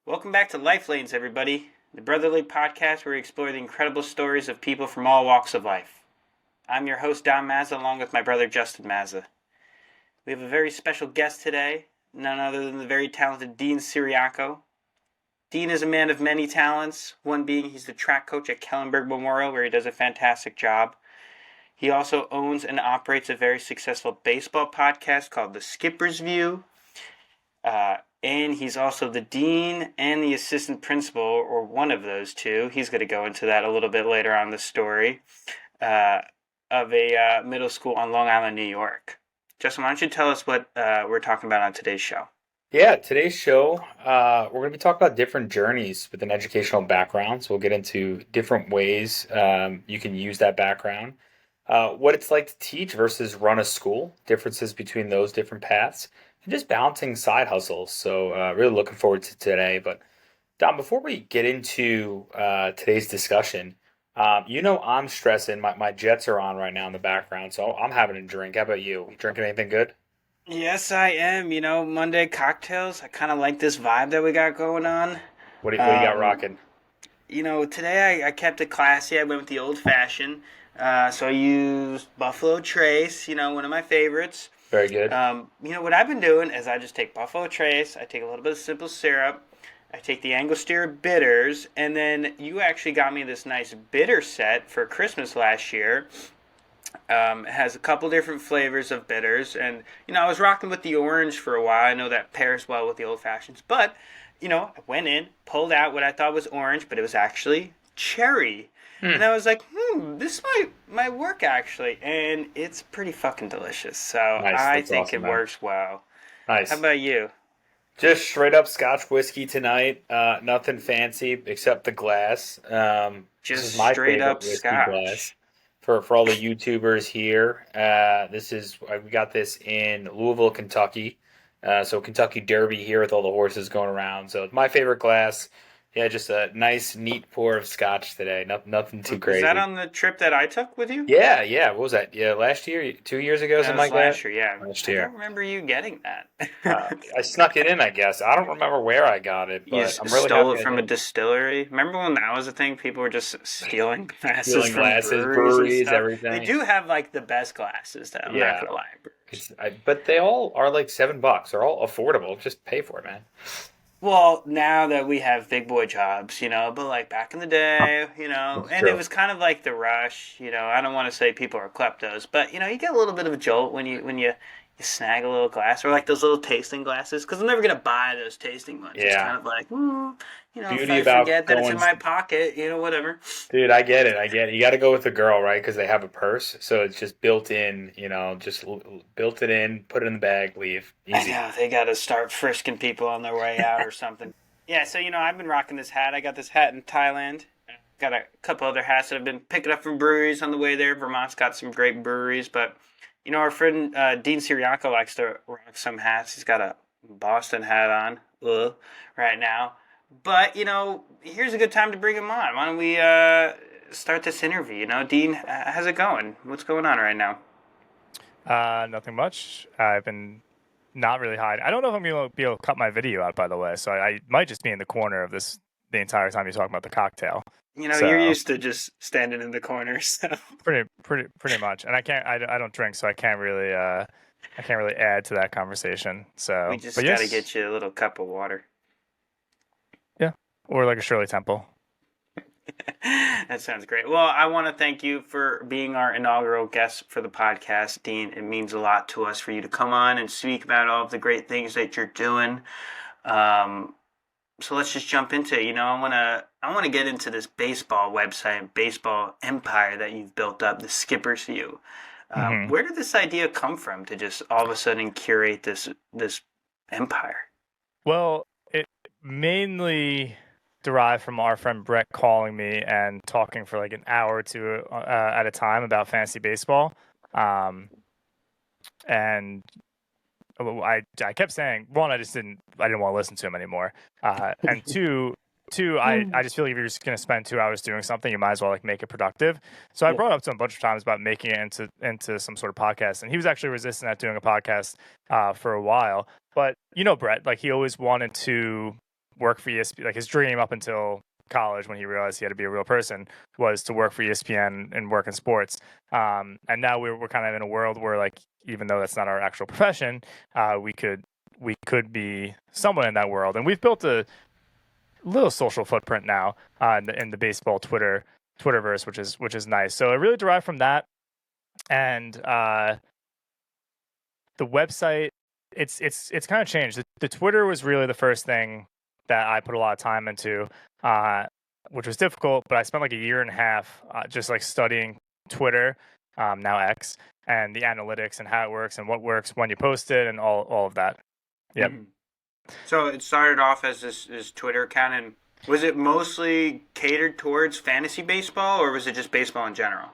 Welcome back to Life Lanes, everybody, the brotherly podcast where we explore the incredible stories of people from all walks of life. I'm your host, Don Mazza, along with my brother, Justin Mazza. We have a very special guest today, none other than the very talented Dean Siriaco. Dean is a man of many talents, one being he's the track coach at Kellenberg Memorial, where he does a fantastic job. He also owns and operates a very successful baseball podcast called The Skipper's View. And he's also the dean and the assistant principal, or one of those two. He's going to go into that a little bit later on the story of a middle school on Long Island, New York. Justin, why don't you tell us what we're talking about on today's show? Yeah, today's show, we're going to be talking about different journeys with an educational background. So we'll get into different ways you can use that background, what it's like to teach versus run a school, differences between those different paths, and just balancing side hustles. So really looking forward to today. But Dom, before we get into today's discussion, I'm stressing. My Jets are on right now in the background, so I'm having a drink. How about you? You drinking anything good? Yes, I am. Monday cocktails. I kind of like this vibe that we got going on. What do you got Um, rocking? Today I kept it classy. I went with the old fashioned. So I used Buffalo Trace, one of my favorites. Very good. What I've been doing is I just take Buffalo Trace, I take a little bit of simple syrup, I take the Angostura bitters, and then you actually got me this nice bitter set for Christmas last year. It has a couple different flavors of bitters, and I was rocking with the orange for a while. I know that pairs well with the old fashions, but I went in, pulled out what I thought was orange, but it was actually cherry. And Hmm. I was like, this might work actually, and it's pretty fucking delicious. So Nice. I That's think awesome, it man. works well. How Nice. about you? Just straight up Scotch whiskey tonight. Nothing fancy except the glass. This is Just my straight favorite up whiskey glass scotch. for all the YouTubers here. We got this in Louisville, Kentucky. So Kentucky Derby here with all the horses going around. So it's my favorite glass. Yeah, just a nice, neat pour of Scotch today. Nothing too Was that crazy. on the trip that I took with you? Yeah, yeah. What was that? Yeah, last year, 2 years ago, That something was like that. last year, yeah. Last I don't year. remember you getting that. I snuck it in, I guess. I don't remember where I got it, You but I'm really stole happy it I from a did. distillery. Remember when that was a thing? People were just stealing glasses Stealing from glasses, breweries and breweries, stuff. They everything. do have like the best glasses, though. I'm not Yeah, gonna lie, brewers. but they all are like $7. They're all affordable. Just pay for it, man. Well, now that we have big boy jobs, but like back in the day, It's and it true. was kind of like the rush, I don't want to say people are kleptos, but you get a little bit of a jolt when you snag a little glass or like those little tasting glasses because I'm never gonna buy those tasting ones. It's Yeah. kind of like, if Beauty I about forget that it's in going, my pocket, whatever. dude. I get it. I get it. You got to go with the girl, right? Because they have a purse, so it's just built in. Just built it in, put it in the bag, leave, I easy. know they got to start frisking people on their way out or something. Yeah, so I've been rocking this hat. I got this hat in Thailand. Got a couple other hats that I've been picking up from breweries on the way there. Vermont's got some great breweries, but our friend Dean Siriaco likes to rock some hats. He's got a Boston hat on right now. But here's a good time to bring him on. Why don't we start this interview? Dean, how's it going? What's going on right now? Nothing much. I've been not really hiding. I don't know if I'm going to be able to cut my video out, by the way. So I might just be in the corner of this the entire time you're talking about the cocktail. You're So used to just standing in the corner, so pretty much. And I can't. I don't drink, so I can't really. I can't really add to that conversation. we So, just but got to yes, get you a little cup of water. yeah, or like a Shirley Temple. That sounds great. Well, I want to thank you for being our inaugural guest for the podcast, Dean. It means a lot to us for you to come on and speak about all of the great things that you're doing. Um, so let's just jump into it. I want to get into this baseball website, baseball empire that you've built up, the Skipper's View. Hmm. Where did this idea come from to just all of a sudden curate this empire? Well, it mainly derived from our friend Brett calling me and talking for like an hour or two at a time about fantasy baseball. Um, and I kept saying, one, I didn't want to listen to him anymore. And two, I just feel like if you're just going to spend 2 hours doing something, you might as well like make it productive. So I Yeah. brought up to him a bunch of times about making it into some sort of podcast, and he was actually resistant at doing a podcast for a while. But Brett, like he always wanted to work for ESPN. Like his dream up until college, when he realized he had to be a real person, was to work for ESPN and work in sports. And now we're kind of in a world where, like, even though that's not our actual profession, we could be someone in that world. And we've built a little social footprint now in the baseball Twitterverse, which is nice. So it really derived from that, and the website. It's kind of changed. The Twitter was really the first thing that I put a lot of time into, which was difficult. But I spent like a year and a half just like studying Twitter, now X, and the analytics and how it works and what works when you post it and all of that. Yep. Mm-hmm. So it started off as this Twitter account, and was it mostly catered towards fantasy baseball, or was it just baseball in general?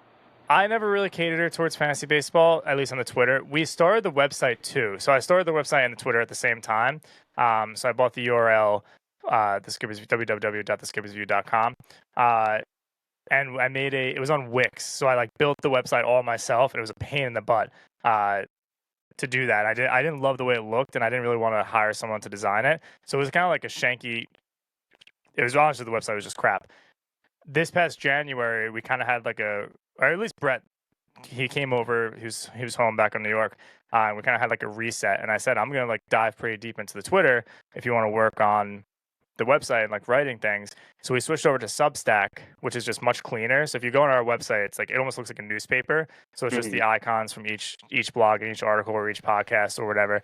I never really catered it towards fantasy baseball, at least on the Twitter. We started the website too. So I started the website and the Twitter at the same time. So I bought the URL, www.theskippersview.com. And I made it was on Wix. So I like built the website all myself, and it was a pain in the butt to do that. I didn't love the way it looked, and I didn't really want to hire someone to design it. So it was kind of like a shanky. It was honestly, the website was just crap. This past January, we kind of had like or at least Brett, he came over. He was home back in New York. And we kind of had like a reset, and I said, I'm gonna like dive pretty deep into the Twitter if you want to work on the website and like writing things. So we switched over to Substack, which is just much cleaner. So if you go on our website, it's like it almost looks like a newspaper. So it's just the icons from each blog and each article or each podcast or whatever.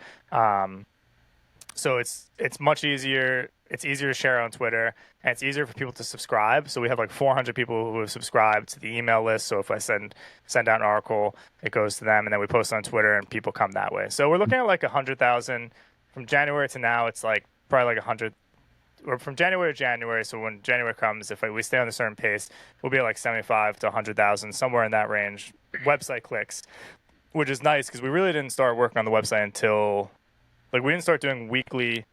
So it's much easier. It's easier to share on Twitter, and it's easier for people to subscribe. So we have like 400 people who have subscribed to the email list. So if I send out an article, it goes to them, and then we post on Twitter, and people come that way. So we're looking at like 100,000 from January to now. It's like probably like 100, or from January to January. So when January comes, if we stay on a certain pace, we'll be at like 75 to 100,000, somewhere in that range. Website clicks, which is nice because we really didn't start working on the website until we didn't start doing weekly,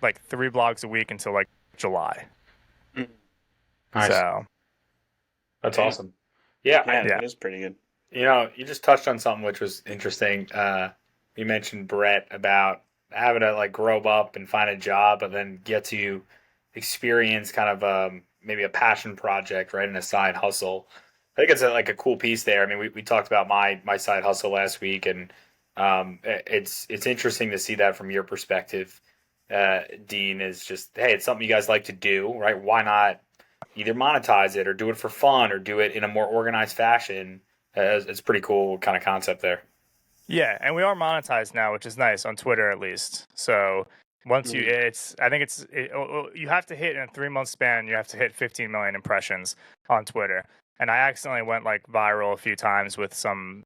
like 3 blogs a week until like July. Nice. So that's awesome. Yeah, that is pretty good. You just touched on something which was interesting. You mentioned Brett about having to like grow up and find a job, and then get to experience kind of maybe a passion project, right, and a side hustle. I think it's like a cool piece there. I mean, we talked about my side hustle last week, and it's interesting to see that from your perspective, Dean. Is just, hey, it's something you guys like to do, right? Why not either monetize it or do it for fun or do it in a more organized fashion? It's pretty cool kind of concept there. Yeah, and we are monetized now, which is nice on Twitter at least. So once you have to hit in a 3-month span, you have to hit 15 million impressions on Twitter. And I accidentally went like viral a few times with some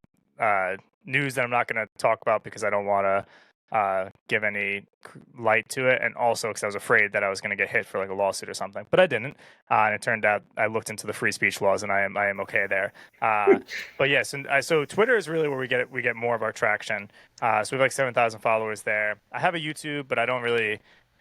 news that I'm not going to talk about because I don't want to give any light to it, and also because I was afraid that I was going to get hit for like a lawsuit or something, but I didn't. And it turned out I looked into the free speech laws, and I am okay there. But yes, so Twitter is really where we get more of our traction. So we have like 7,000 followers there. I have a YouTube, but I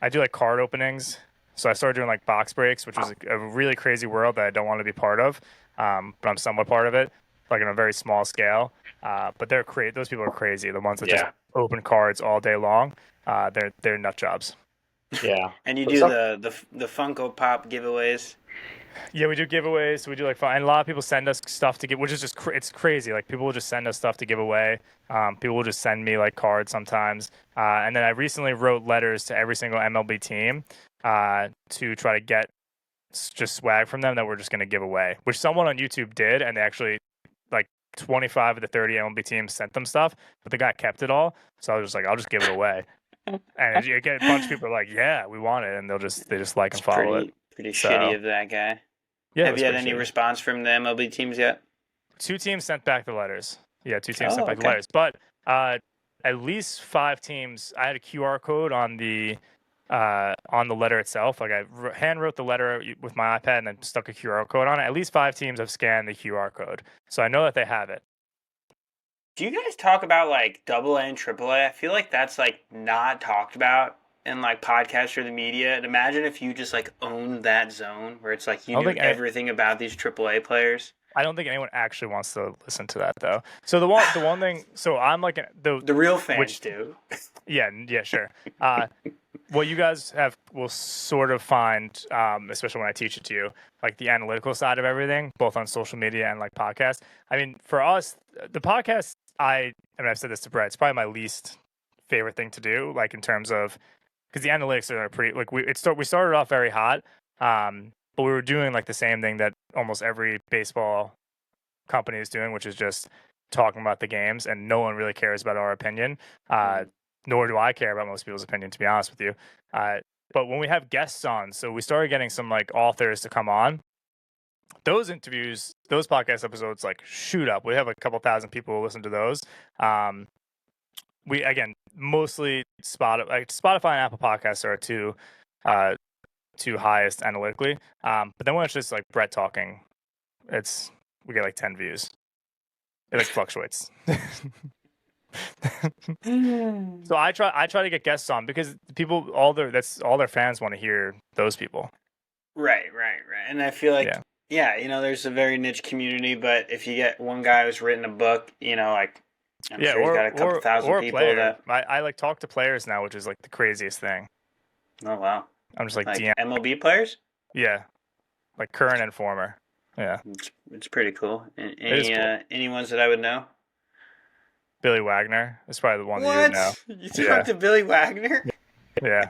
do like card openings. So I started doing like box breaks, which is a really crazy world that I don't want to be part of, but I'm somewhat part of it, like on a very small scale. But those people are crazy. The ones that just open cards all day long. They're nut jobs. Yeah. And you do the Funko Pop giveaways. Yeah, we do giveaways. So we do like fun, and a lot of people send us stuff to give, which is just it's crazy. Like people will just send us stuff to give away. People will just send me like cards sometimes. And then I recently wrote letters to every single MLB team to try to get just swag from them that we're just going to give away, which someone on YouTube did, and they actually, like, 25 of the 30 MLB teams sent them stuff, but the guy kept it all. So I was just like, I'll just give it away. And you get a bunch of people are like, yeah, we want it, and they just like and follow it. Pretty shitty of that guy. Yeah. Have you had any response from the MLB teams yet? 2 teams sent back the letters. Yeah, 2 teams sent back the letters. But at least 5 teams. I had a QR code on the letter itself. Like I hand wrote the letter with my iPad and then stuck a QR code on it. At least 5 teams have scanned the QR code, so I know that they have it. Do you guys talk about like AA and AAA? I feel like that's like not talked about in like podcasts or the media. And imagine if you just like owned that zone where it's like you knew everything about these AAA players. I don't think anyone actually wants to listen to that though. So the one thing, so I'm like the real fans do. Yeah, sure. what you guys will sort of find, especially when I teach it to you, like the analytical side of everything, both on social media and like podcasts. I mean, for us, the podcast, I've said this to Brett, it's probably my least favorite thing to do, like in terms of, because the analytics are pretty, like we started off very hot, but we were doing like the same thing that almost every baseball company is doing, which is just talking about the games, and no one really cares about our opinion. Nor do I care about most people's opinion, to be honest with you. But when we have guests on, so we started getting some like authors to come on. Those interviews, those podcast episodes, like shoot up. We have a couple thousand people who listen to those. We again mostly Spotify and Apple Podcasts are our two highest analytically. But then when it's just like Brett talking, we get like 10 views. It like fluctuates. So I try to get guests on because people that's all their fans want to hear those people. Right. And I feel like there's a very niche community, but if you get one guy who's written a book, like I'm sure he's got a couple thousand people that I like talk to players now, which is like the craziest thing. Oh wow. I'm just like DM MLB players? Yeah. Like current and former. Yeah. It's pretty cool. Any ones that I would know? Billy Wagner is probably the one that you would know. You talked to Billy Wagner? Yeah.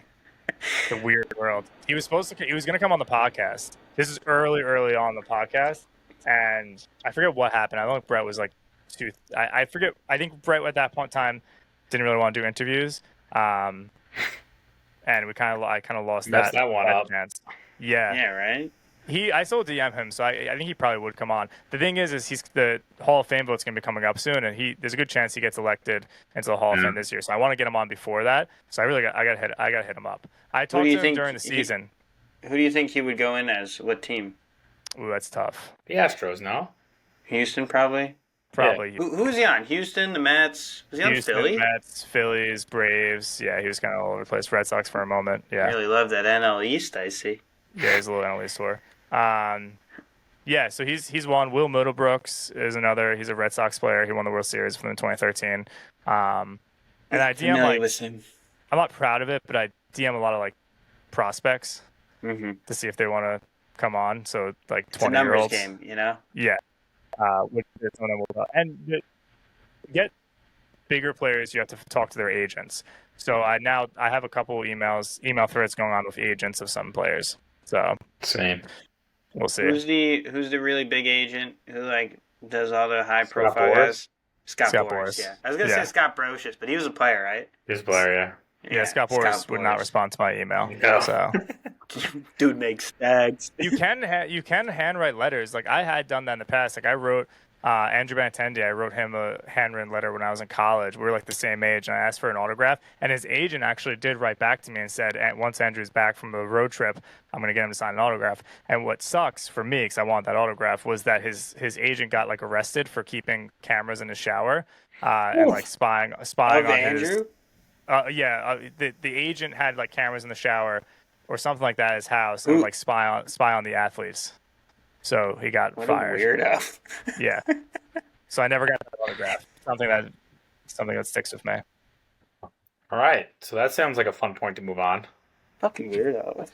It's a weird world. He was going to come on the podcast. This is early on the podcast. And I forget what happened. I don't think Brett was like I forget. I think Brett at that point in time didn't really want to do interviews. And I kind of lost that one up. chance. Yeah. Yeah, right? I still DM him, so I think he probably would come on. The thing is he's the Hall of Fame vote's gonna be coming up soon, and there's a good chance he gets elected into the Hall of Fame this year. So I want to get him on before that. So I gotta hit him up. I talked to him during the season. Who do you think he would go in as? What team? Ooh, that's tough. The Astros, no? Houston, probably. Probably. Yeah. Who's he on? Houston, the Mets. Was he on Philly? Mets, Phillies, Braves. Yeah, he was kind of all over the place. Red Sox for a moment. Yeah. I really love that NL East. I see. Yeah, he's a little NL East tour. Yeah, so he's one. Will Middlebrooks is another. He's a Red Sox player. He won the World Series from 2013. And I DM with him. I'm not proud of it, but I DM a lot of like prospects to see if they want to come on. So like 20-year-olds. It's a numbers game, Yeah. Which is what I'm about. And to get bigger players, you have to talk to their agents. So I have a couple email threads going on with agents of some players. So same. We'll see. Who's the really big agent who like does all the high profile guys? Scott Boras. Yeah, I was gonna say Scott Brocious, but he was a player, right? He was a player, yeah. Yeah, Scott Boras would not respond to my email. No. So dude makes stacks. You can handwrite letters. Like I had done that in the past. Like I wrote Andrew Benintendi. I wrote him a handwritten letter when I was in college. We were like the same age, and I asked for an autograph. And his agent actually did write back to me and said, once Andrew's back from the road trip, I'm going to get him to sign an autograph. And what sucks for me, because I want that autograph, was that his agent got like arrested for keeping cameras in his shower and like spying on Andrew? The agent had like cameras in the shower or something like that at his house and like spy on the athletes. So he got fired. What a weirdo. Yeah. So I never got that autograph. Something that sticks with me. All right. So that sounds like a fun point to move on. Fucking weirdo.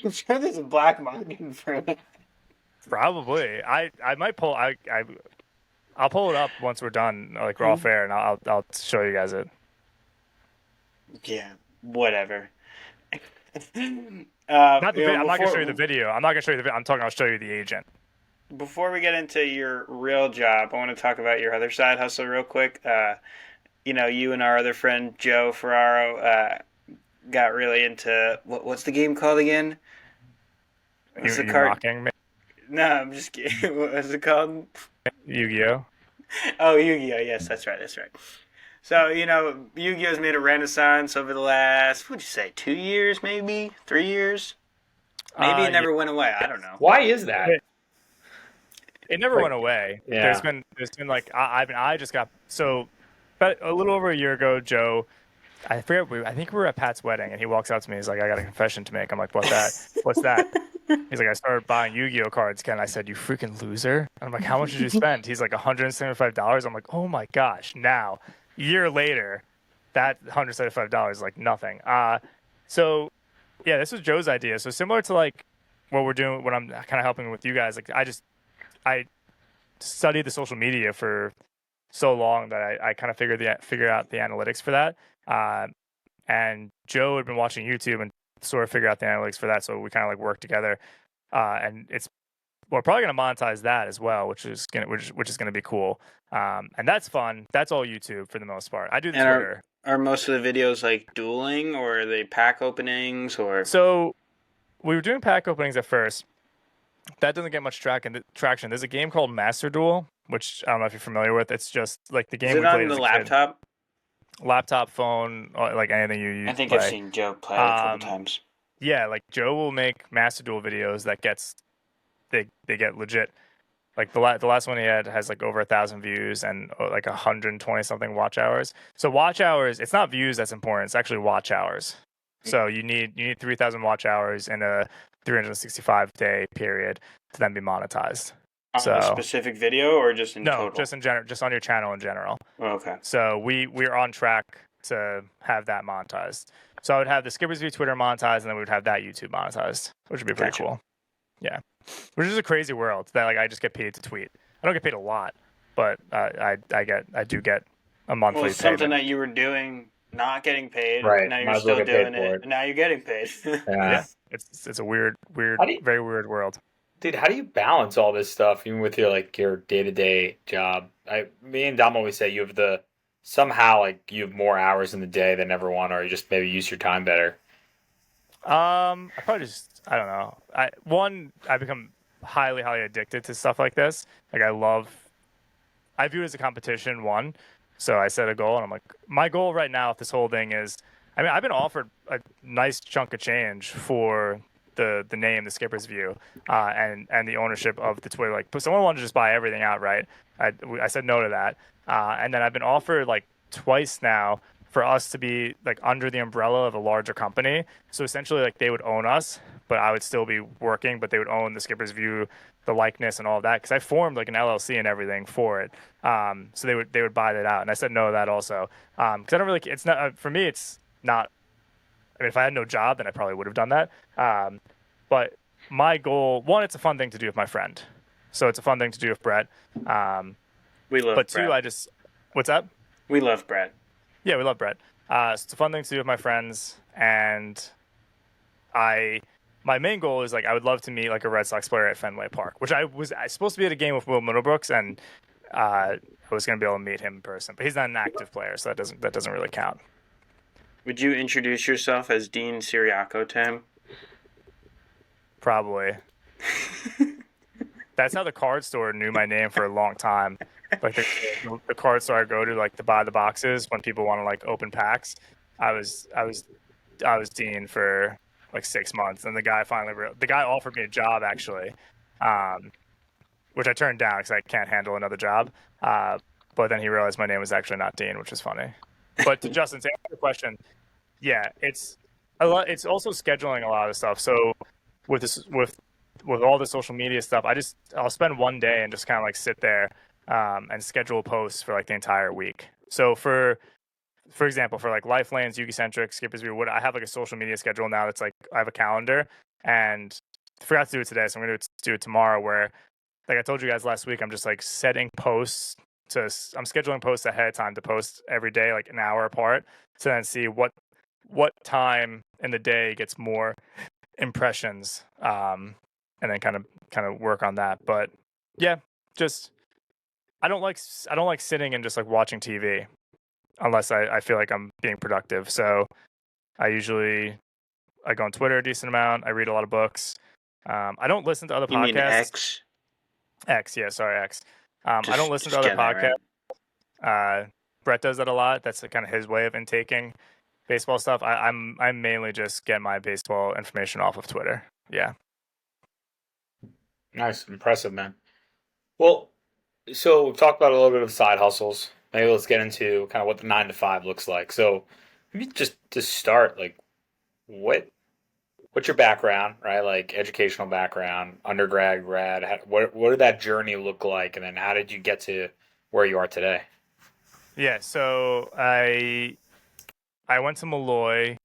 I'm sure there's a black market in front of it. Probably. I might pull. I'll pull it up once we're done. Like we're all fair, and I'll show you guys it. Yeah. Whatever. I'm not gonna show you the video. I'll show you the agent. Before we get into your real job, I want to talk about your other side hustle real quick. You and our other friend Joe Ferraro got really into what's the game called again? What's the card? Mocking me? No, I'm just kidding. What was it called? Yu-Gi-Oh. Oh, Yu-Gi-Oh. Yes, that's right. So, Yu-Gi-Oh's made a renaissance over the last, what'd you say, 2 years, maybe? 3 years? Maybe it never went away. I don't know. Why is that? It never went away. Yeah. There's been like, I just got, so about a little over a year ago, Joe, I think we were at Pat's wedding, and he walks out to me. He's like, I got a confession to make. I'm like, what's that? He's like, I started buying Yu-Gi-Oh cards again. I said, you freaking loser. And I'm like, how much did you spend? He's like, $175. I'm like, oh my gosh. Now, year later, that $175 is like nothing. So yeah, this was Joe's idea. So similar to like what we're doing, what I'm kind of helping with you guys. Like I studied the social media for so long that I kind of figured out the analytics for that. And Joe had been watching YouTube and sort of figured out the analytics for that. So we kind of like worked together. And we're probably going to monetize that as well, which is gonna be cool. And that's fun. That's all YouTube for the most part. I do the And Twitter. are most of the videos like dueling, or are they pack openings, or? So we were doing pack openings at first. That doesn't get much traction. There's a game called Master Duel, which I don't know if you're familiar with. It's just like the game Is it we played on as the a kid. laptop? Laptop, phone, or like anything you use. I think play. I've seen Joe play it a couple Um, times. Yeah, like Joe will make Master Duel videos that they get legit. Like the last one he had has like over 1,000 views and like 120 something watch hours. So watch hours, it's not views that's important. It's actually watch hours. So you need 3,000 watch hours in a 365-day period to then be monetized. On So a specific video or just in no, total? just in general, just on your channel in general. Oh, okay. So we're on track to have that monetized. So I would have the Skippers View Twitter monetized, and then we would have that YouTube monetized, which would be pretty Gotcha. cool. Yeah, which is a crazy world that like I just get paid to tweet. I don't get paid a lot, but I do get a monthly Well, something payment. that you were doing, not getting paid. Right. Now Might you're as well still get paid doing for it, it. and now you're getting paid. Yeah, it's a weird, How do you- very weird world. Dude, how do you balance all this stuff even with your day-to-day job? Me and Dom always say you have somehow like you have more hours in the day than everyone, or you just maybe use your time better. I probably just I don't know. I become highly addicted to stuff like this. Like I view it as a competition. One, so I set a goal, and I'm like, my goal right now with this whole thing is, I mean, I've been offered a nice chunk of change for the name, the Skipper's View, and the ownership of the Twitter. Like, someone wanted to just buy everything outright. I said no to that, and then I've been offered like twice now for us to be like under the umbrella of a larger company. So essentially, like they would own us, but I would still be working, but they would own the Skipper's View, the likeness, and all of that. Because I formed like an LLC and everything for it. So they would buy that out, and I said no to that also. Because I don't really. It's not for me. It's not. I mean, if I had no job, then I probably would have done that. But my goal, one, it's a fun thing to do with my friend. So it's a fun thing to do with Brett. We love But Brett. two, what's up? We love Brett. Yeah, we love Brett. So it's a fun thing to do with my friends, and my main goal is like I would love to meet like a Red Sox player at Fenway Park, which I was supposed to be at a game with Will Middlebrooks, and I was going to be able to meet him in person, but he's not an active player, so that doesn't really count. Would you introduce yourself as Dean Siriaco to him? Probably. That's how the card store knew my name for a long time. Like the card store I go to, like to buy the boxes when people want to like open packs. I was Dean for like 6 months, and the guy offered me a job actually, which I turned down because I can't handle another job. But then he realized my name was actually not Dean, which was funny. But to Justin, to answer your question, yeah, it's a lot. It's also scheduling a lot of stuff. So with all the social media stuff, I'll spend one day and just kind of like sit there and schedule posts for like the entire week. So for example, for like Lifelands, Yugi Centric, Skippers View, I have like a social media schedule now that's like I have a calendar, and I forgot to do it today, so I'm going to do it tomorrow. Where, like I told you guys last week, I'm just like setting posts I'm scheduling posts ahead of time to post every day, like an hour apart, to then see what time in the day gets more impressions, and then kind of work on that. But yeah, just I don't like sitting and just like watching TV unless I feel like I'm being productive. So I go on Twitter a decent amount. I read a lot of books. I don't listen to other You podcasts. mean X? X, yeah, sorry, X. I don't listen to just other getting that podcasts. right. Brett does that a lot. That's kind of his way of intaking baseball stuff. I'm mainly just get my baseball information off of Twitter. Yeah. Nice, impressive, man. Well, so we've talked about a little bit of side hustles. Maybe let's get into kind of what the 9 to 5 looks like. So maybe just to start, like what's your background, right? Like educational background, undergrad, grad. What did that journey look like, and then how did you get to where you are today? Yeah, so I I went to Malloy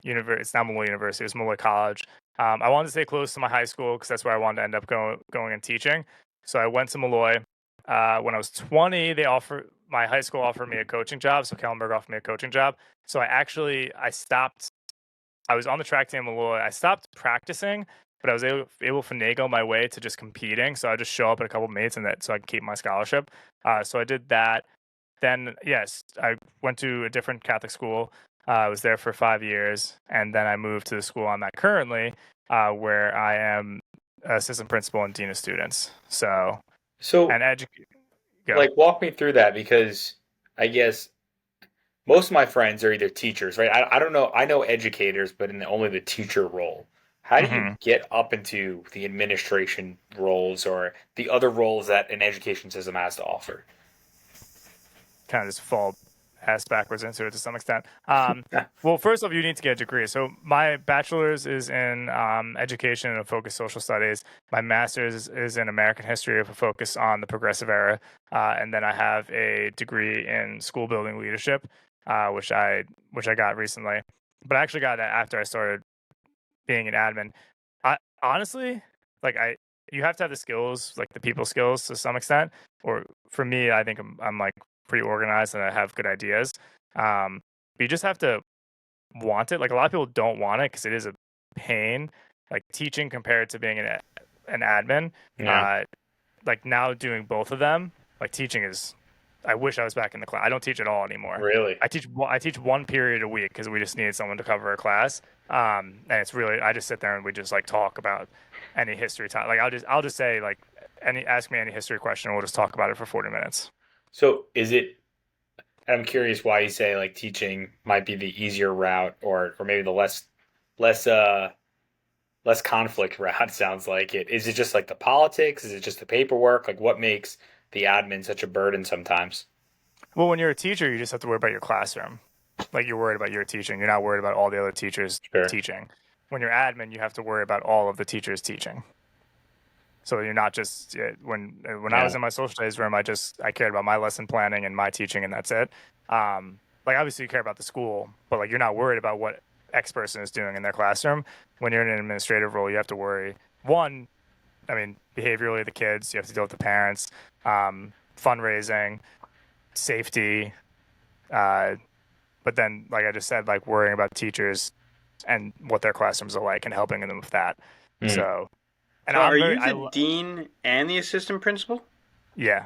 University. It's not Malloy University. It was Malloy College. I wanted to stay close to my high school because that's where I wanted to end up going and teaching. So I went to Malloy. When I was 20, my high school offered me a coaching job. So Kellenberg offered me a coaching job. So I stopped. I was on the track team at Malloy. I stopped practicing, but I was able to finagle my way to just competing. So I just show up at a couple of meets so I could keep my scholarship. So I did that. Then, yes, I went to a different Catholic school. I was there for 5 years, and then I moved to the school I'm at currently, where I am assistant principal and dean of students. So and like, walk me through that, because I guess most of my friends are either teachers, right? I don't know. I know educators, but in only the teacher role. How do you get up into the administration roles or the other roles that an education system has to offer? Kind of just fall ass backwards into it to some extent. Well, first off, you need to get a degree. So my bachelor's is in education and a focus social studies. My master's is in American history with a focus on the progressive era. And then I have a degree in school building leadership, which I got recently. But I actually got that after I started being an admin. I honestly, you have to have the skills, like the people skills to some extent. Or for me, I think I'm like pretty organized and I have good ideas. But you just have to want it. Like a lot of people don't want it because it is a pain. Like teaching compared to being an admin. Yeah. Like now doing both of them, like teaching is. I wish I was back in the class. I don't teach at all anymore. Really? I teach one period a week because we just needed someone to cover a class. And it's really I just sit there and we just like talk about any history time. Like I'll just say like ask me any history question and we'll just talk about it for 40 minutes. So I'm curious why you say like teaching might be the easier route or maybe the less conflict route. Sounds like it. Is it just like the politics? Is it just the paperwork? Like what makes the admin such a burden sometimes? Well, when you're a teacher, you just have to worry about your classroom. Like you're worried about your teaching. You're not worried about all the other teachers teaching. When you're admin, you have to worry about all of the teachers teaching. So you're not just when I was in my social studies room, I cared about my lesson planning and my teaching, and that's it. Like obviously you care about the school, but like you're not worried about what X person is doing in their classroom. When you're in an administrative role, you have to worry behaviorally the kids. You have to deal with the parents, fundraising, safety, but then like I just said, like worrying about teachers and what their classrooms are like and helping them with that. So. And are you the dean and the assistant principal? Yeah.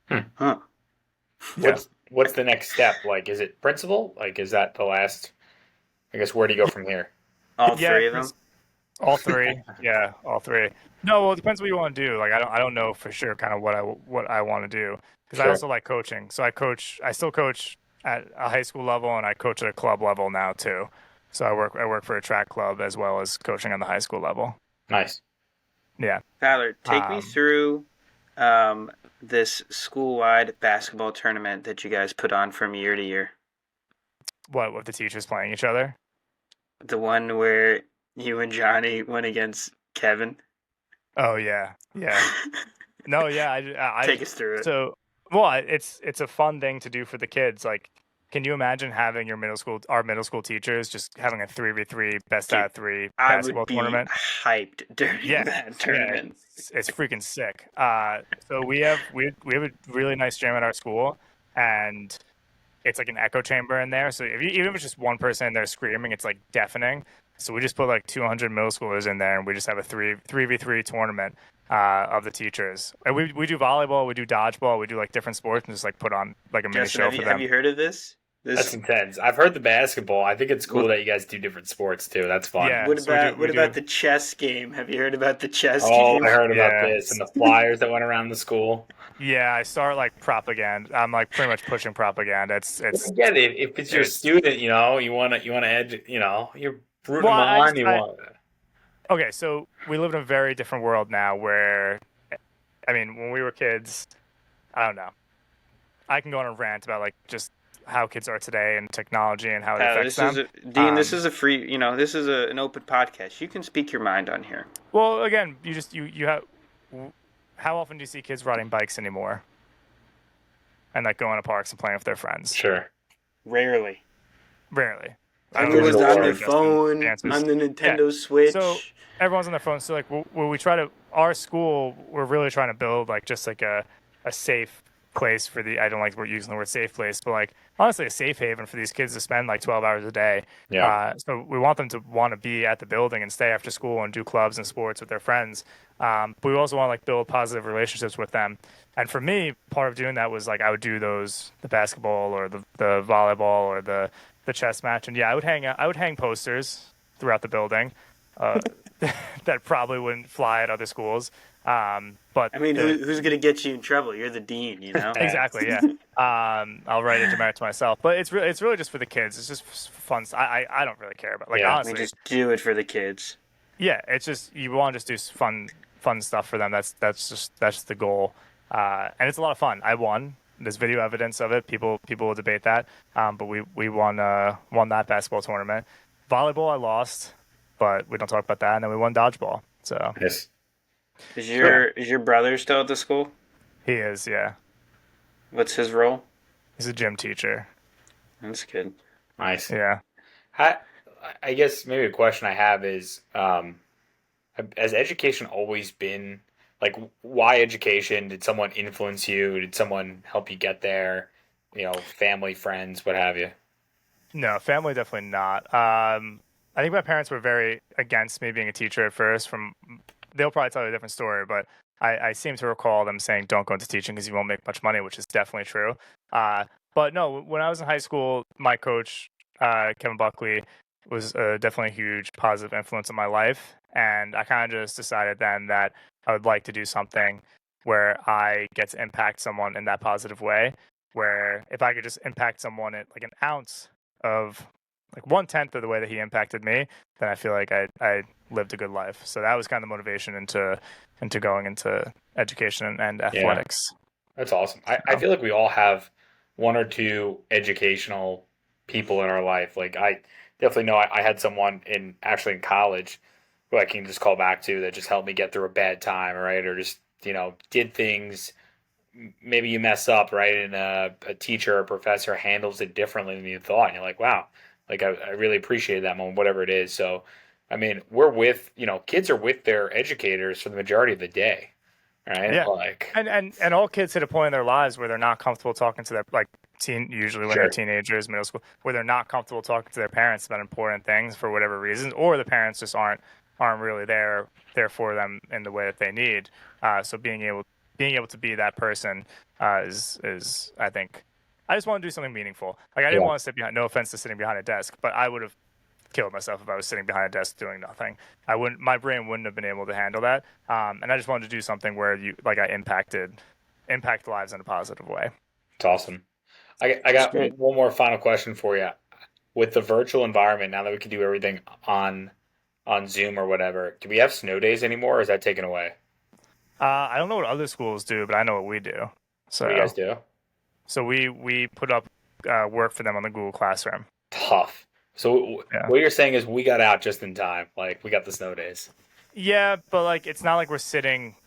Huh. What's the next step? Like, is it principal? Like, is that the last? I guess where do you go from here? All three of them. All three. Yeah, all three. No, well, it depends what you want to do. Like, I don't know for sure kind of what I want to do because I also like coaching. So I still coach at a high school level and I coach at a club level now too. So I work for a track club as well as coaching on the high school level. Nice. Yeah. Tyler, take me through this school-wide basketball tournament that you guys put on from year to year. What, with the teachers playing each other? The one where you and Johnny went against Kevin. Oh yeah, yeah. No, yeah. I take us through it. So, well, it's a fun thing to do for the kids. Like, can you imagine having our middle school teachers just having a 3v3 best out of 3 basketball tournament? I would be hyped during that tournament. Yeah, it's freaking sick. So we have a really nice gym at our school, and it's like an echo chamber in there. So even if it's just one person in there screaming, it's like deafening. So we just put like 200 middle schoolers in there, and we just have a 3v3 tournament of the teachers. And we do volleyball, we do dodgeball, we do like different sports, and just like put on like a mini show for them. Have you heard of this? That's intense. I've heard the basketball. I think it's cool that you guys do different sports too. That's fun. Yeah, what about the chess game? Have you heard about the chess game? Oh, I heard about this and the flyers that went around the school. Yeah, I start like propaganda. I'm like pretty much pushing propaganda. It's get it. If it's your student, you want to edge, you're rooting them on. Okay, so we live in a very different world now where, I mean, when we were kids, I don't know. I can go on a rant about like just how kids are today and technology and how it affects them. Dean, this is a free, this is an open podcast. You can speak your mind on here. Well, again, you have, how often do you see kids riding bikes anymore? And like going to parks and playing with their friends? Sure. Rarely. Rarely. I don't know Everyone's Digital what on or their Justin, the phone, answer is. on the Yeah. Nintendo So Switch. everyone's on their phone. So like, what we try to our school, we're really trying to build like just like a safe place for the. I don't like we're using the word safe place, but like honestly, a safe haven for these kids to spend like 12 hours a day. Yeah. So we want them to want to be at the building and stay after school and do clubs and sports with their friends. But we also want to like build positive relationships with them. And for me, part of doing that was like I would do the basketball or the volleyball or the chess match. And yeah, I would hang posters throughout the building uh, that probably wouldn't fly at other schools. But I mean, who's gonna get you in trouble? You're the dean, you know. exactly, yeah. I'll write a demerit to myself, but it's really just for the kids. It's just fun. I don't really care about like Yeah. We honestly, just do it for the kids. yeah. It's just you want to just do fun stuff for them. That's the goal, and it's a lot of fun. I won. There's video evidence of it. People will debate that, but we won that basketball tournament. Volleyball I lost, but we don't talk about that. And then we won dodgeball. So Yes. Is your brother still at the school? he is, yeah. What's his role? He's a gym teacher. That's good. Nice. Yeah. I, I guess maybe a question I have is, has education always been like, why education? Did someone influence you? Did someone help you get there? Family, friends, what have you? No, family definitely not. I think my parents were very against me being a teacher at first. They'll probably tell you a different story, but I seem to recall them saying, "Don't go into teaching because you won't make much money," which is definitely true. But no, when I was in high school, my coach Kevin Buckley was definitely a huge positive influence in my life, and I kind of just decided then that I would like to do something where I get to impact someone in that positive way. Where if I could just impact someone at like an ounce of like 1/10 of the way that he impacted me, then I feel like I lived a good life. So that was kind of the motivation into going into education and Yeah, athletics. that's awesome. I So, feel like we all have one or two educational people in our life. Like I definitely know I had someone in college who I can just call back to that just helped me get through a bad time, right? Or just, did things maybe you mess up, right? And a teacher or professor handles it differently than you thought. And you're like, wow, like I really appreciate that moment, whatever it is. So, I mean, kids are with their educators for the majority of the day, right? yeah. Like, And all kids hit a point in their lives where they're not comfortable talking to their like usually when they're sure. teenagers, middle school, where they're not comfortable talking to their parents about important things for whatever reasons, or the parents just aren't really there for them in the way that they need. So being able to be that person is I think I just want to do something meaningful. Like I didn't Yeah. want to sit behind. No offense to sitting behind a desk, but I would have killed myself if I was sitting behind a desk doing nothing. I wouldn't. My brain wouldn't have been able to handle that. And I just wanted to do something where I impact lives in a positive way. It's awesome. I That's got great. one more final question for you. With the virtual environment, now that we can do everything on Zoom or whatever, do we have snow days anymore, or is that taken away? I don't know what other schools do, but I know what we do. What do you guys So do? so we put up work for them on the Google Classroom. Tough. So Yeah. what you're saying is we got out just in time. Like we got the snow days. Yeah, but like it's not like we're sitting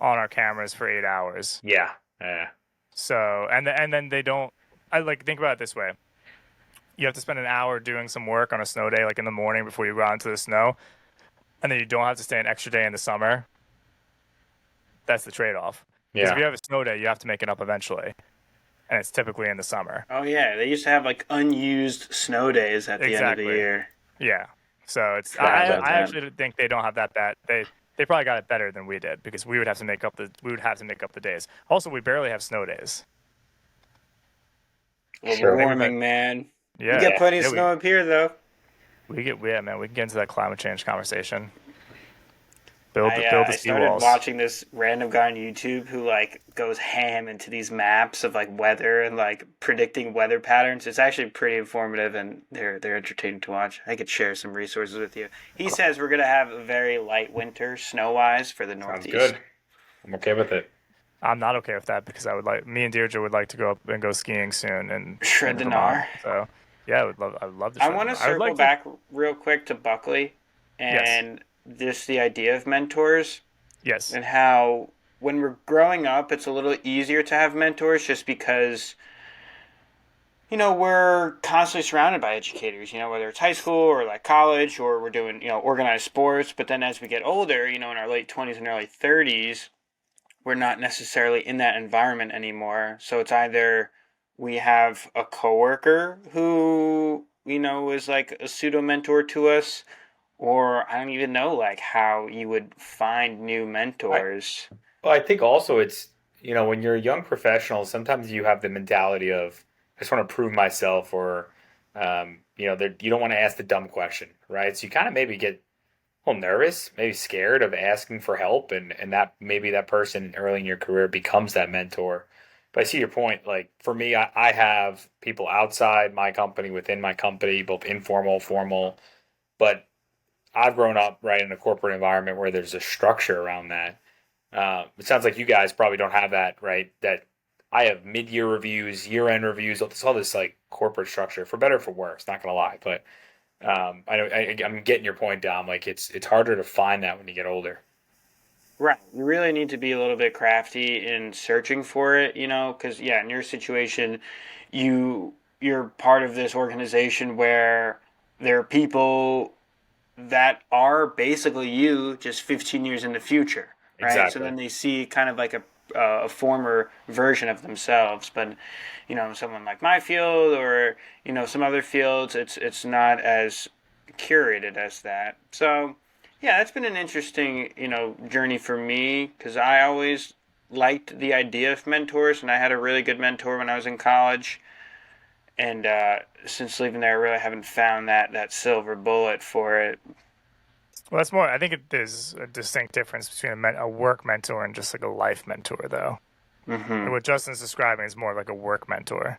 on our cameras for 8 hours. Yeah. Yeah. So and then they don't. I like think about it this way. You have to spend an hour doing some work on a snow day, like in the morning before you go out into the snow, and then you don't have to stay an extra day in the summer. That's the trade-off. Because if Yeah. you have a snow day, you have to make it up eventually, and it's typically in the summer. Oh yeah, they used to have like unused snow days at the end of the Exactly. year. Yeah. So it's Forgot I about I that. actually think they don't have that bad. They probably got it better than we did because we would have to make up the days. Also, we barely have snow days. Global Sure. warming, man. Yeah. We get plenty of Yeah, snow up here though. man, we can get into that climate change conversation. Build the I started seawalls. watching this random guy on YouTube who like goes ham into these maps of like weather and like predicting weather patterns. It's actually pretty informative and they're entertaining to watch. I could share some resources with you. He says we're gonna have a very light winter snow wise for the Sounds Northeast. good. I'm okay with it. I'm not okay with that because me and Deirdre would like to go up and go skiing soon and Shred in the Vermont. gnar. So yeah, I would love to. I shred want the to gnar. I would circle like to. back real quick to Buckley Yes. and just the idea of mentors Yes. and how when we're growing up, it's a little easier to have mentors just because we're constantly surrounded by educators, whether it's high school or like college or we're doing, organized sports. But then as we get older, in our late 20s and early 30s, we're not necessarily in that environment anymore. So it's either we have a coworker who, is like a pseudo mentor to us, or I don't even know like how you would find new I mentors. Well, I think also it's, when you're a young professional, sometimes you have the mentality of, I just want to prove myself, or, you don't want to ask the dumb question, right? So you kind of maybe get a little nervous, maybe scared of asking for help, and that maybe that person early in your career becomes that mentor. But I see your point. Like for me, I have people outside my company, within my company, both informal, formal, but I've grown up right in a corporate environment where there's a structure around that. It sounds like you guys probably don't have that, right? That I have mid-year reviews, year-end reviews, all this like corporate structure, for better or for worse. Not gonna lie, but I'm getting your point down. Like it's harder to find that when you get older. Right. You really need to be a little bit crafty in searching for it, because yeah, in your situation, you're part of this organization where there are people that are basically you just 15 years in the future, right? So Exactly. then they see kind of like a former version of themselves, but someone like my field or some other fields, it's not as curated as that. So yeah, that's been an interesting journey for me because I always liked the idea of mentors, and I had a really good mentor when I was in college. And since leaving there, I really haven't found that silver bullet for it. Well, that's more. I think there's a distinct difference between a work mentor and just like a life mentor, though. Hmm. And what Justin's describing is more like a work mentor.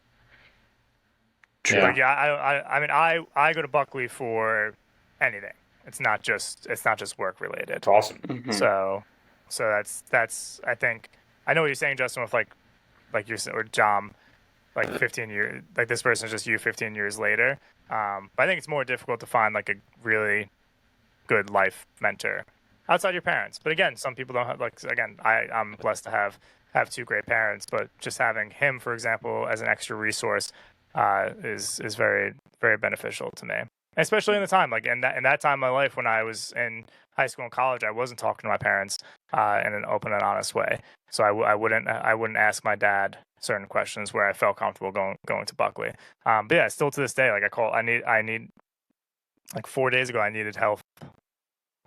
True. Like, Yeah. yeah, I mean, I go to Buckley for anything. It's not just work related. It's awesome. Hmm. So, so that's I think I know what you're saying, Justin, with like you're or John, like 15 years, like this person is just you 15 years later. But I think it's more difficult to find like a really good life mentor outside your parents. But again, some people don't have like again, I'm blessed to have two great parents, but just having him, for example, as an extra resource is very very beneficial to me. Especially in the time like in that time of my life when I was in high school and college, I wasn't talking to my parents in an open and honest way. So I wouldn't ask my dad certain questions where I felt comfortable going to Buckley. But yeah, still to this day, like I need like 4 days ago, I needed help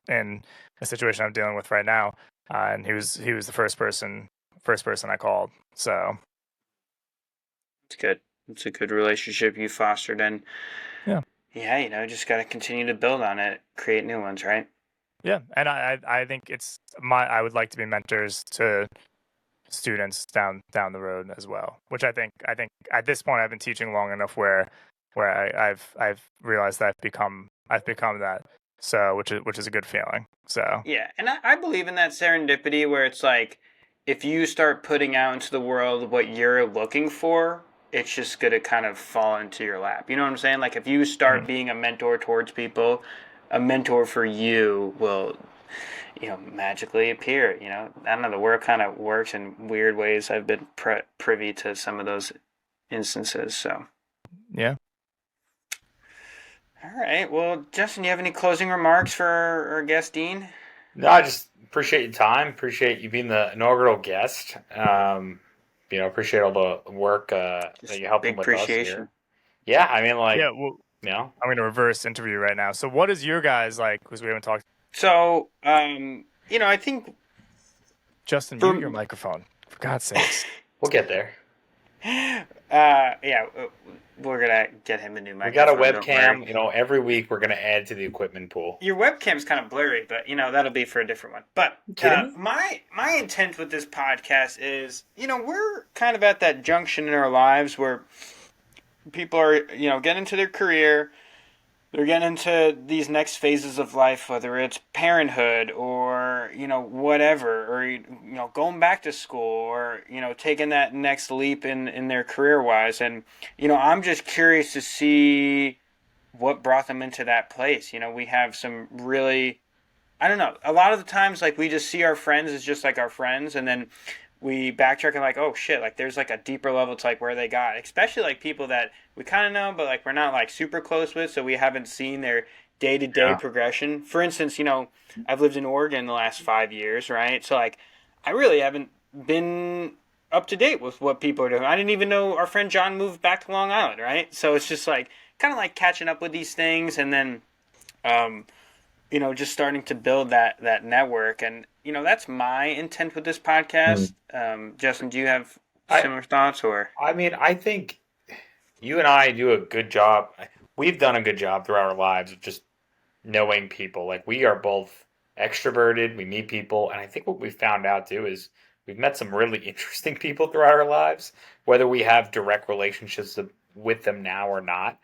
in a situation I'm dealing with right now, and he was the first person I called. So It's good. It's a good relationship you fostered, and yeah, yeah, just got to continue to build on it, create new ones, right? yeah, and I think I would like to be mentors to students down the road as well. Which I think at this point I've been teaching long enough where I've realized that I've become that. So which is a good feeling. So Yeah, and I believe in that serendipity where it's like if you start putting out into the world what you're looking for, it's just going to kind of fall into your lap. You know what I'm saying? Like if you start mhm. being a mentor towards people, a mentor for you will, magically appear. I don't know, the world kind of works in weird ways. I've been privy to some of those instances, so. Yeah. All right. Well, Justin, you have any closing remarks for our guest, Dean? No, I just appreciate your time. Appreciate you being the inaugural guest. Appreciate all the work that Just you're helping big with us appreciation. here. Yeah, I mean, like, Yeah. Well, you know, I'm going to reverse interview right now. So, what is your guys like? Because we haven't talked. So, I think Justin, mute for your microphone, for God's sakes. we'll get there. yeah, we're gonna get him a new We got a microphone. Don't worry. webcam. Every week we're gonna add to the equipment pool. Your webcam's kind of blurry, but that'll be for a different one. But You kidding me? my intent with this podcast is, we're kind of at that junction in our lives where people are, getting into their career. They're getting into these next phases of life, whether it's parenthood or, whatever, or, going back to school or, taking that next leap in their career wise. And, I'm just curious to see what brought them into that place. We have some really, I don't know, a lot of the times, like, we just see our friends as just like our friends. And then we backtrack and like, oh shit, like there's like a deeper level to like where they got, especially like people that we kind of know, but like we're not like super close with, so we haven't seen their day to day Yeah. progression. For instance, I've lived in Oregon the last 5 years, right? So like, I really haven't been up to date with what people are doing. I didn't even know our friend John moved back to Long Island, right? So it's just like kind of like catching up with these things, and then um, just starting to build that network. And that's my intent with this podcast. Justin, do you have I similar thoughts or? I mean, I think you and I do a good job. We've done a good job throughout our lives of just knowing people. Like we are both extroverted, we meet people, and I think what we found out too is we've met some really interesting people throughout our lives, whether we have direct relationships with them now or not.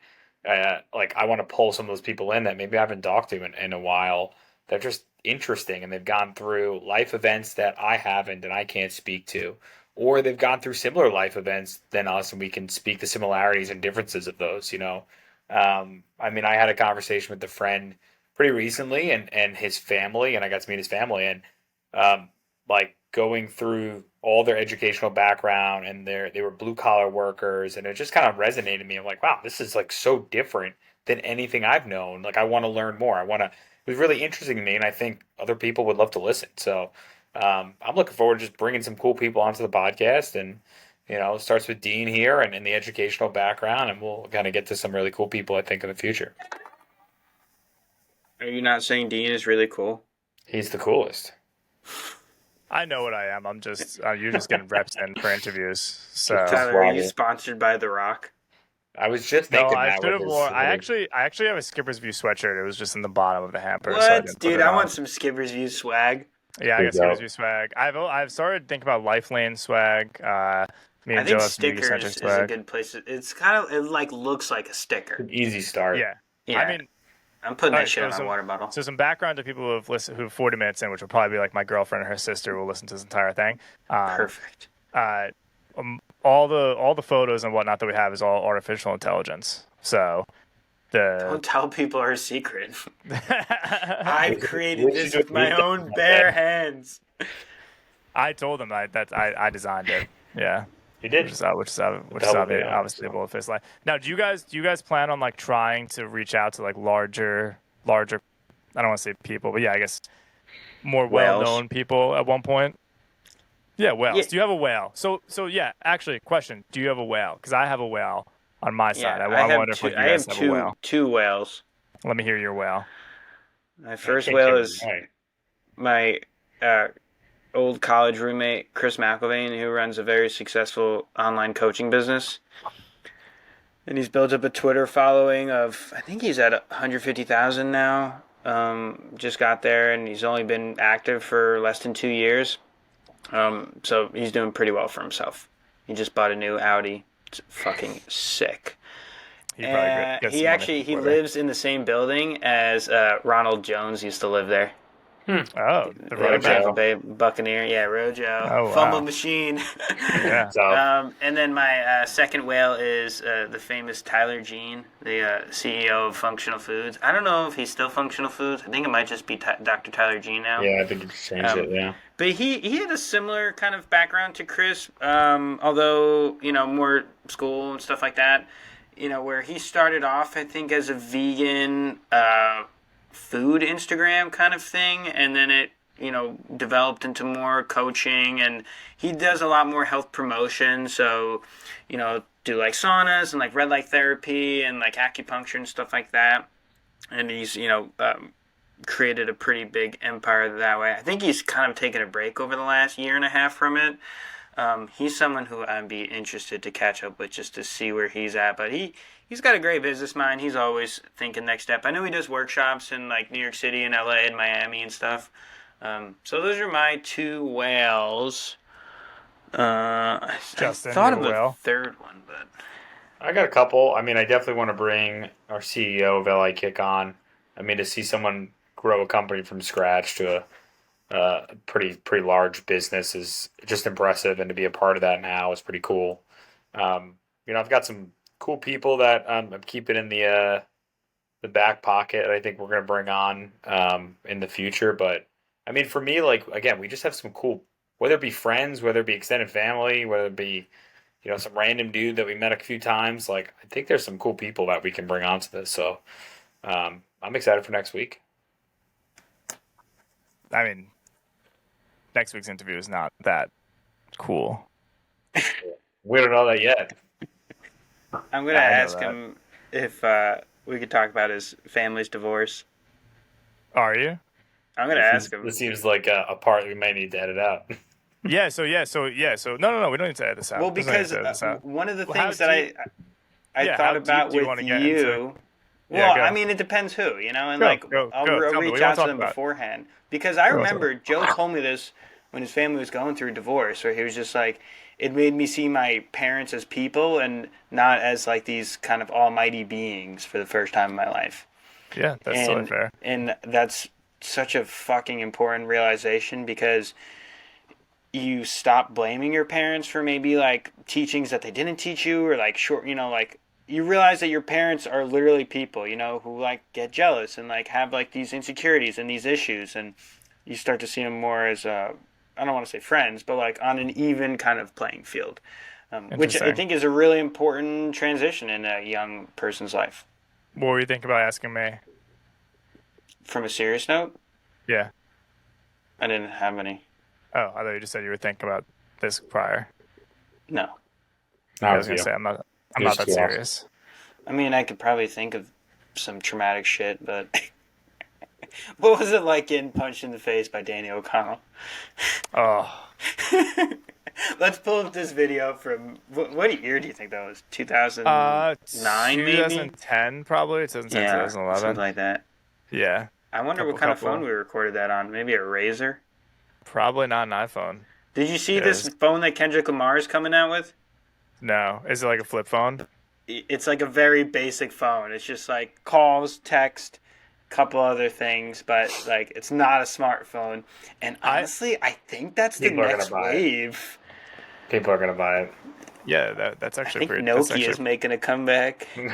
Like I want to pull some of those people in that maybe I haven't talked to in a while. They're just interesting and they've gone through life events that I haven't and I can't speak to. Or they've gone through similar life events than us and we can speak the similarities and differences of those. I mean, I had a conversation with a friend pretty recently and his family, and I got to meet his family, and like going through all their educational background, and they were blue collar workers, and it just kind of resonated with me. I'm like, wow, this is like so different than anything I've known. Like, I want to learn more. It was really interesting to me, and I think other people would love to listen. So I'm looking forward to just bringing some cool people onto the podcast, and it starts with Dean here and in the educational background, and we'll kind of get to some really cool people, I think, in the future. Are you not saying Dean is really cool? He's the coolest. I know what I am. I'm just you're just getting reps in for interviews. So Tyler, are you Wow. sponsored by The Rock? I was just no, thinking I that should with have worn. I his- actually have a Skipper's View sweatshirt. It was just in the bottom of the hamper, so I What, didn't put dude? it I on. want some Skipper's View swag. Yeah, I There got you Skipper's go. View swag. I've started thinking about Life Lane swag. Me I and Joe think have some Yugi Centric stickers is a swag. good place. It's kind of, it like looks like a sticker. An easy start. Yeah. Yeah, I mean, I'm putting all that right, shit so on my some water bottle. so some background to people who've 40 minutes in, which will probably be like my girlfriend and her sister will listen to this entire thing. Perfect. Uh, all the photos and whatnot that we have is all artificial intelligence. So Don't the tell people our secret. I've created Which this you with my do- own bare hands. I told them I designed it. Yeah. You Which did. is obviously Yeah, obviously so. below fist line. Now, do you guys plan on like trying to reach out to like larger I don't want to say people, but yeah, I guess more Whales. well-known people at one point? Yeah, whales. Yeah. Do you have a whale? So yeah, actually, question: do you have a whale? Because I have a whale on my side. Yeah, I wonder if like, you I guys have have a whale. two whales. Let me hear your whale. My first Can't whale give it is away. my old college roommate Chris McElvain, who runs a very successful online coaching business. And he's built up a Twitter following of, I think he's at 150,000 now. Just got there, and he's only been active for less than 2 years. So he's doing pretty well for himself. He just bought a new Audi. It's fucking sick. He probably gets some He money actually from he Twitter. lives in the same building as Ronald Jones used to live there. Oh, the The Rojo. Tampa Bay Buccaneer, yeah, Rojo, Oh, wow. fumble machine. Yeah. So And then my second whale is the famous Tyler Jean, the CEO of Functional Foods. I don't know if he's still Functional Foods. I think it might just be Dr. Tyler Jean now. yeah, I think you just changed it. Yeah. But he had a similar kind of background to Chris, although more school and stuff like that. Where he started off, I think, as a vegan food Instagram kind of thing, and then it developed into more coaching, and he does a lot more health promotion. So do like saunas and like red light therapy and like acupuncture and stuff like that. And he's created a pretty big empire that way. I think he's kind of taken a break over the last year and a half from it. He's someone who I'd be interested to catch up with just to see where he's at. But he's got a great business mind. He's always thinking next step. I know he does workshops in like New York City and LA and Miami and stuff. So those are my two whales. I Justin, thought your of a whale? third one, but I got a couple. I mean, I definitely want to bring our CEO of LA Kick on. I mean, to see someone grow a company from scratch to a pretty large business is just impressive, and to be a part of that now is pretty cool. I've got some cool people that I'm keeping in the back pocket. I think we're going to bring on in the future. But I mean, for me, like again, we just have some cool whether it be friends, whether it be extended family, whether it be, some random dude that we met a few times. Like, I think there's some cool people that we can bring onto this. So I'm excited for next week. I mean, next week's interview is not that cool. We don't know that yet. I'm going to ask him if we could talk about his family's divorce. Are you? I'm going to ask him. This seems like a part we may need to edit out. Yeah. So no. We don't need to edit this out. Well, because one of the things that I thought about with you. Well, I mean, it depends who, and I'll reach out to them beforehand. Because I remember Joe told me this when his family was going through a divorce, where he was just like, it made me see my parents as people and not as like these kind of almighty beings for the first time in my life. Yeah, that's totally fair. And that's such a fucking important realization, because you stop blaming your parents for maybe like teachings that they didn't teach you, or like you realize that your parents are literally people, who like get jealous and like have like these insecurities and these issues, and you start to see them more as I don't want to say friends, but like on an even kind of playing field, which I think is a really important transition in a young person's life. What were you thinking about asking me? From a serious note? Yeah. I didn't have any. Oh, I thought you just said you were thinking about this prior. No. I was going to say, I'm not that serious. I mean, I could probably think of some traumatic shit, but what was it like getting punched in the face by Danny O'Connell? Oh. Let's pull up this video from, what year do you think that was? 2009 maybe? 2010 probably, 2010, yeah, 2011. Something like that. Yeah. I wonder what kind of phone we recorded that on. Maybe a Razr? Probably not an iPhone. Did you see this phone that Kendrick Lamar is coming out with? No. Is it like a flip phone? It's like a very basic phone. It's just like calls, text, couple other things, but like it's not a smartphone. And honestly, I think that's the next wave. People are gonna buy it. Yeah, that's actually I think Nokia is making a comeback. I'm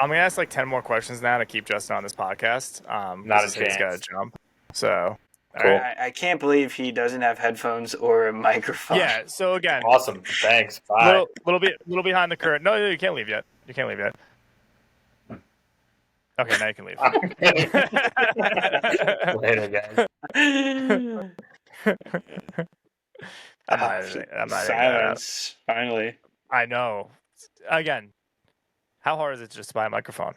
gonna ask like 10 more questions now to keep Justin on this podcast. Not a chance. He's got to jump. So cool. I can't believe he doesn't have headphones or a microphone. Yeah. So again, awesome. Thanks. Bye. Little behind the curtain. No, you can't leave yet. Okay, now you can leave. Later, guys. I'm not silence. Finally. I know. Again, how hard is it just to buy a microphone?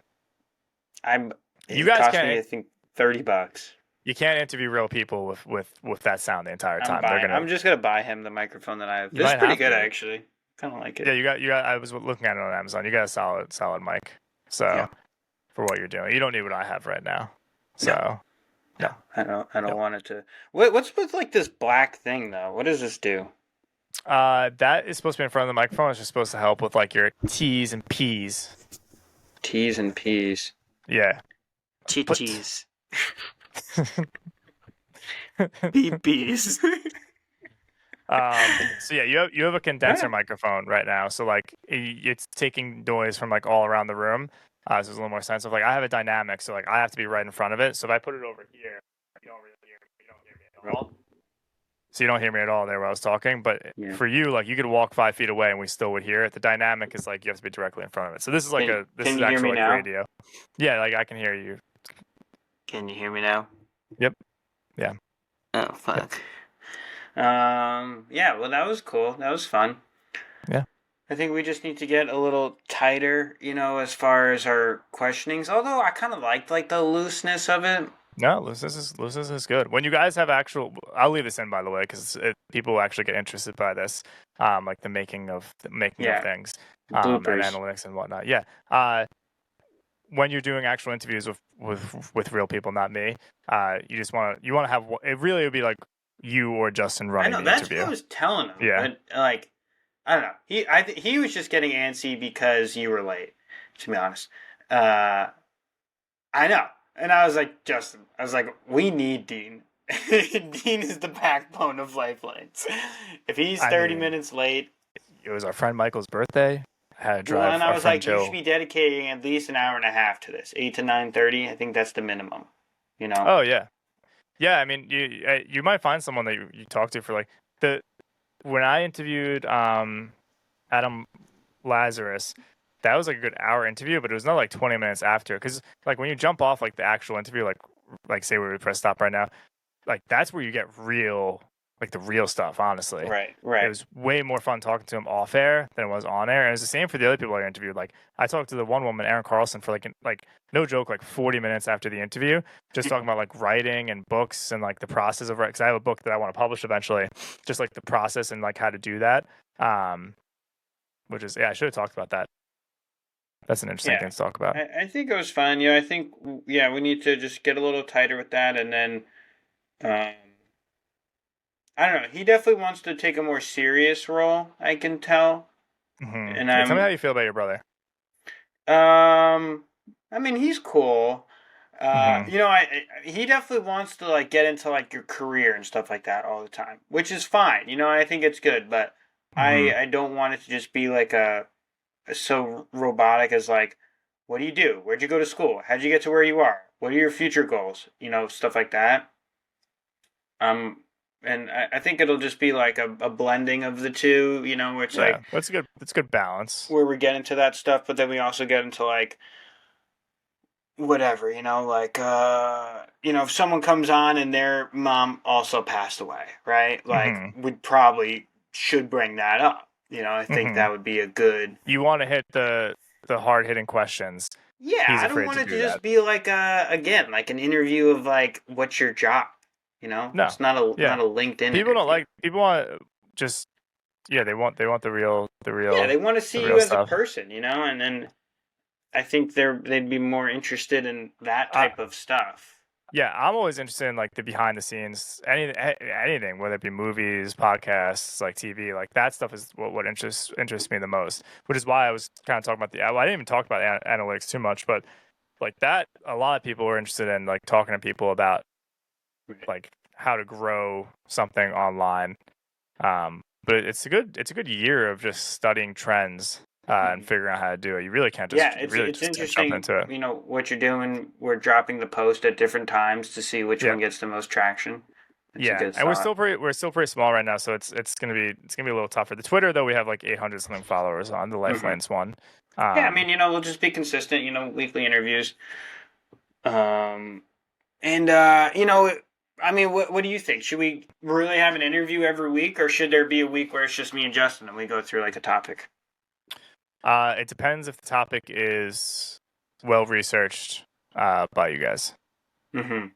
You guys can't. I think $30. You can't interview real people with that sound the entire time. I'm just gonna buy him the microphone that I have. This is pretty good, actually. Kind of like it. Yeah, you got. I was looking at it on Amazon. You got a solid mic. So for what you're doing, you don't need what I have right now. So no, I don't want it to. What's with like this black thing though? What does this do? That is supposed to be in front of the microphone. It's just supposed to help with like your T's and P's. T's and P's. Yeah. T's. BBs. So yeah, you have a condenser microphone right now. So like it's taking noise from like all around the room. So it's a little more sensitive. Like I have a dynamic, so like I have to be right in front of it. So if I put it over here, you don't hear me at all. So you don't hear me at all there while I was talking. But for you, like you could walk 5 feet away and we still would hear it. The dynamic is like you have to be directly in front of it. So this is like this is actually like radio. Yeah, like I can hear you. Can you hear me now? Yep. Yeah. Oh fuck. Yeah, well that was cool. That was fun. Yeah. I think we just need to get a little tighter, as far as our questionings. Although I kind of liked like the looseness of it. No, looseness is good. When you guys have actual, I'll leave this in by the way because people actually get interested by this, like the making of things, and analytics and whatnot. Yeah. When you're doing actual interviews with real people, not me, you want to have it. Really, would be like you or Justin running the interview. That's what I was telling him. Yeah. But, like, I don't know. He was just getting antsy because you were late. To be honest, I know. And I was like, Justin, we need Dean. Dean is the backbone of Lifelines. If he's 30 minutes late. It was our friend Michael's birthday. I had to drive. And I was like, you should be dedicating at least an hour and a half to this. 8 to 9:30. I think that's the minimum. Oh, yeah. Yeah, I mean, you might find someone that you talk to for like the when I interviewed Adam Lazarus, that was like a good hour interview, but it was not like 20 minutes after because like when you jump off like the actual interview, like say we press stop right now, like that's where you get real like the real stuff. Honestly, Right, it right. was way more fun talking to him off air than it was on air. And it was the same for the other people I interviewed. Like I talked to the one woman, Erin Carlson, for like no joke, like 40 minutes after the interview, just talking about like writing and books and like the process of writing. Because I have a book that I want to publish eventually, just like the process and like how to do that. Which is I should have talked about that. That's an interesting Yeah. thing to talk about. I think it was fun. I think we need to just get a little tighter with that, and then um, I don't know. He definitely wants to take a more serious role. I can tell, and Yeah, tell me how you feel about your brother. I mean, he's cool. Mm-hmm. He definitely wants to like get into like your career and stuff like that all the time, which is fine. I think it's good, but Mm-hmm. I don't want it to just be like a so robotic as like, what do you do? Where'd you go to school? How'd you get to where you are? What are your future goals? Stuff like that. And I think it'll just be like a blending of the two. Where it's Yeah, like that's good. That's good balance. where we get into that stuff, but then we also get into like whatever, like if someone comes on and their mom also passed away, right? Like Mm-hmm. we probably should bring that up. I think Mm-hmm. that would be a good. You want to hit the hard hitting questions. Yeah, He's I don't afraid want to it to do that. just be like again, like an interview of like what's your job? No, It's not a yeah, LinkedIn people don't interview. like people want just yeah they want Yeah, they want to the see real you as a stuff. person, and then I think they'd be more interested in that Uh, type of stuff. yeah, I'm always interested in like the behind the scenes anything, whether it be movies, podcasts, like TV, like that stuff is what interests me the most. Which is why I was kind of talking about I didn't even talk about analytics too much, but like that a lot of people were interested in like talking to people about like how to grow something online. But it's a good year of just studying trends and figuring out how to do it. You really can't just Yeah, can't jump interesting. into it. What you're doing. We're dropping the post at different times to see which Yeah, one gets the most traction. It's a yeah, good and thought. we're still pretty small right now, so it's gonna be a little tougher. The Twitter though we have like 800 something followers on the Life Hmm. Lanes one. Yeah, I mean, we'll just be consistent. Weekly interviews. And I mean, what do you think? Should we really have an interview every week, or should there be a week where it's just me and Justin and we go through like a topic? It depends if the topic is well researched by you guys. Mm-hmm.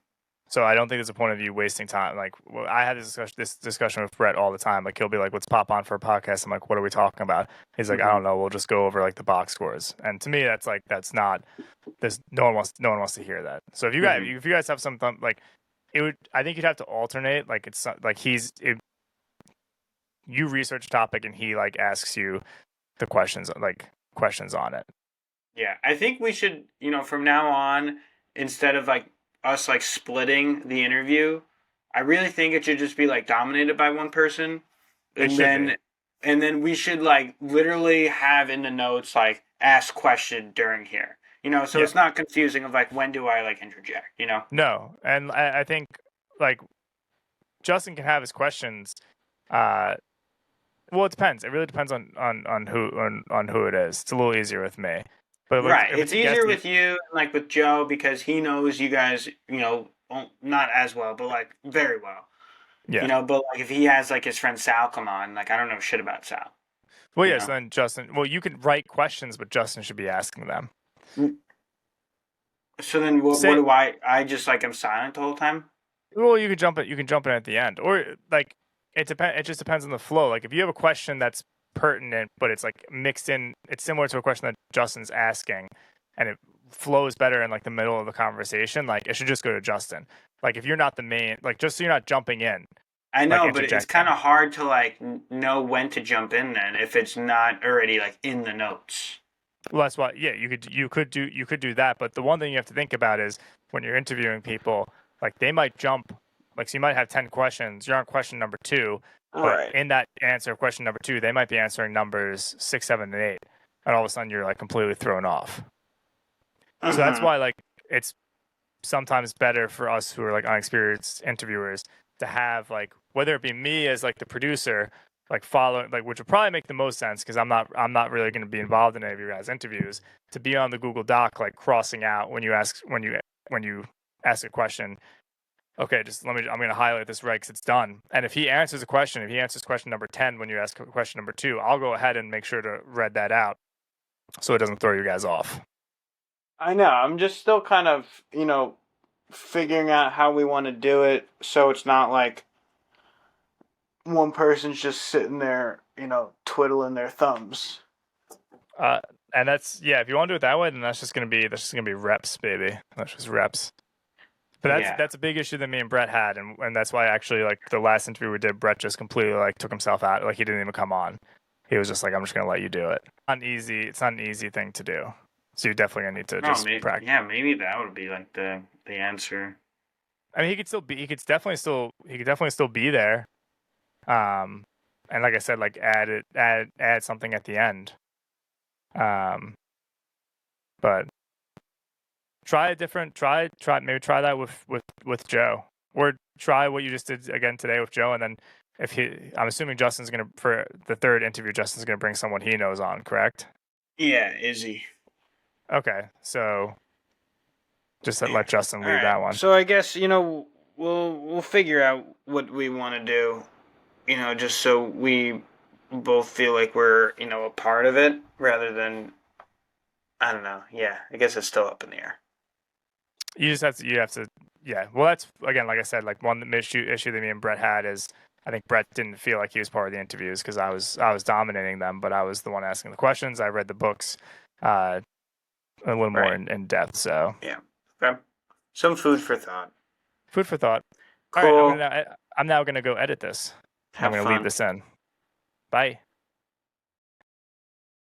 So I don't think there's a point of you wasting time. Like I have this discussion with Brett all the time. Like he'll be like, "Let's pop on for a podcast." I'm like, "What are we talking about?" He's like, "I Mm-hmm. don't know. We'll just go over like the box scores." And to me, that's not. There's no one wants to hear that. So Mm-hmm. if you guys have something like it would, I think you'd have to alternate. Like it's like you research a topic and he like asks you the questions on it. Yeah, I think we should, from now on, instead of like us like splitting the interview, I really think it should just be like dominated by one person, It and should be. then we should like literally have in the notes like ask question during here, so Yeah. it's not confusing of like when do I like interject. No, and I think like Justin can have his questions. Well, it depends. It really depends on who it is. It's a little easier with me, but like, Right. if It's it's a guest, easier with you and like with Joe because he knows you guys, not as well, but like very well. yeah. But like if he has like his friend Sal come on, like I don't know shit about Sal. Well, You yeah. know. So then Justin, well, you could write questions, but Justin should be asking them. So then what Say, do I just like am silent the whole time? well, you could jump it. You can jump in at the end, or like it depend. It just depends on the flow. Like if you have a question that's pertinent, but it's like mixed in, it's similar to a question that Justin's asking, and it flows better in like the middle of the conversation. Like it should just go to Justin. Like if you're not the main, like just so you're not jumping in, I like know, but it's kind interjecting. of hard to like know when to jump in then if it's not already like in the notes. Well, that's why. Yeah, you could do that. But the one thing you have to think about is when you're interviewing people, like they might jump. Like so you might have 10 questions. You're on question number 2, but Right. in that answer of question number 2, they might be answering numbers 6, 7, and 8, and all of a sudden you're like completely thrown off. So that's Mm-hmm. why like it's sometimes better for us who are like unexperienced interviewers to have like whether it be me as like the producer like following like which would probably make the most sense because I'm not really going to be involved in any of your guys interviews to be on the Google Doc like crossing out when you ask a question. Okay, just I'm going to highlight this right because it's done. And if he answers question number 10 when you ask question number 2, I'll go ahead and make sure to read that out so it doesn't throw you guys off. I know. I'm just still kind of, figuring out how we want to do it so it's not like one person's just sitting there, twiddling their thumbs. And that's if you want to do it that way, then that's just gonna be reps, baby. That's just reps. But that's a big issue that me and Brett had, and that's why actually like the last interview we did, Brett just completely like took himself out. Like he didn't even come on. He was just like, I'm just gonna let you do it. It's not an easy thing to do. So you're definitely gonna need to just practice. Yeah, maybe that would be like the answer. I mean, he could definitely still be there. And like I said, like add something at the end. But try maybe try that with Joe, or try what you just did again today with Joe, and then I'm assuming Justin's gonna for the third interview, Justin's gonna bring someone he knows on, correct? Yeah, Izzy. Okay, so just let Justin lead that one. So I guess we'll figure out what we want to do, just so we both feel like we're a part of it rather than I don't know. Yeah, I guess it's still up in the air. You have to. Yeah. Well, that's again, like I said, like one issue that me and Brett had is I think Brett didn't feel like he was part of the interviews because I was dominating them, but I was the one asking the questions. I read the books a little more in depth. So yeah, okay. Some food for thought. Food for thought. Cool. All right, I'm now gonna go edit this. I'm gonna leave this in. Bye.